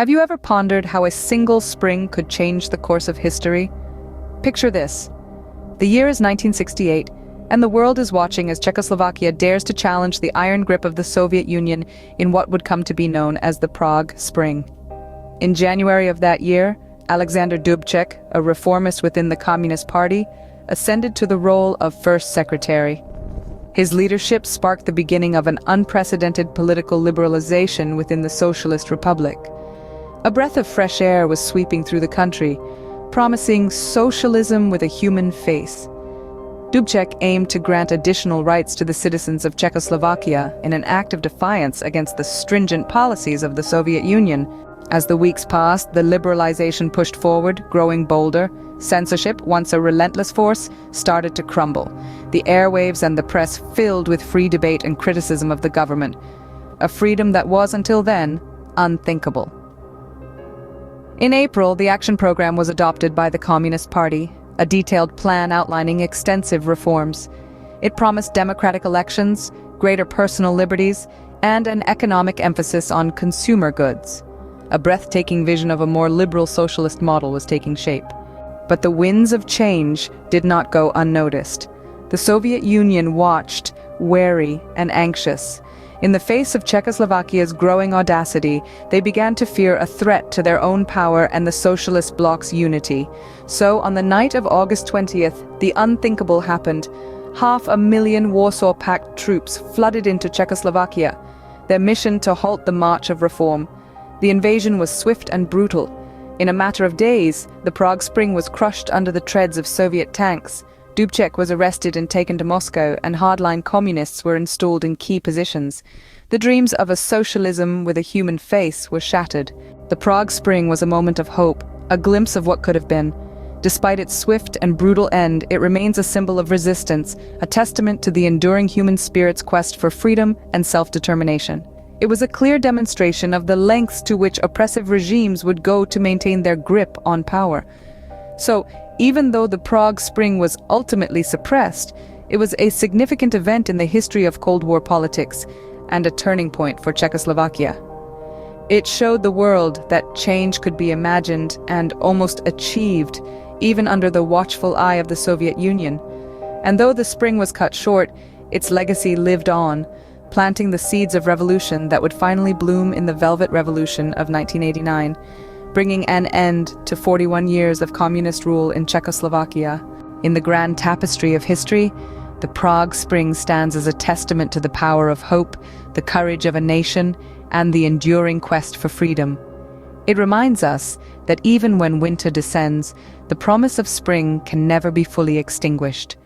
Have you ever pondered how a single spring could change the course of history? Picture this. The year is 1968, and the world is watching as Czechoslovakia dares to challenge the iron grip of the Soviet Union in what would come to be known as the Prague Spring. In January of that year, Alexander Dubček, a reformist within the Communist Party, ascended to the role of first secretary. His leadership sparked the beginning of an unprecedented political liberalization within the Socialist Republic. A breath of fresh air was sweeping through the country, promising socialism with a human face. Dubček aimed to grant additional rights to the citizens of Czechoslovakia in an act of defiance against the stringent policies of the Soviet Union. As the weeks passed, the liberalization pushed forward, growing bolder. Censorship, once a relentless force, started to crumble. The airwaves and the press filled with free debate and criticism of the government, a freedom that was, until then, unthinkable. In April, the action program was adopted by the Communist Party, a detailed plan outlining extensive reforms. It promised democratic elections, greater personal liberties, and an economic emphasis on consumer goods. A breathtaking vision of a more liberal socialist model was taking shape. But the winds of change did not go unnoticed. The Soviet Union watched, wary and anxious. In the face of Czechoslovakia's growing audacity, they began to fear a threat to their own power and the socialist bloc's unity. So, on the night of August 20th, the unthinkable happened. 500,000 Warsaw-Pact troops flooded into Czechoslovakia, their mission to halt the march of reform. The invasion was swift and brutal. In a matter of days, the Prague Spring was crushed under the treads of Soviet tanks. Dubček was arrested and taken to Moscow, and hardline communists were installed in key positions. The dreams of a socialism with a human face were shattered. The Prague Spring was a moment of hope, a glimpse of what could have been. Despite its swift and brutal end, it remains a symbol of resistance, a testament to the enduring human spirit's quest for freedom and self-determination. It was a clear demonstration of the lengths to which oppressive regimes would go to maintain their grip on power. So, even though the Prague Spring was ultimately suppressed, it was a significant event in the history of Cold War politics and a turning point for Czechoslovakia. It showed the world that change could be imagined and almost achieved, even under the watchful eye of the Soviet Union. And though the spring was cut short, its legacy lived on, planting the seeds of revolution that would finally bloom in the Velvet Revolution of 1989, bringing an end to 41 years of communist rule in Czechoslovakia. In the grand tapestry of history, the Prague Spring stands as a testament to the power of hope, the courage of a nation, and the enduring quest for freedom. It reminds us that even when winter descends, the promise of spring can never be fully extinguished.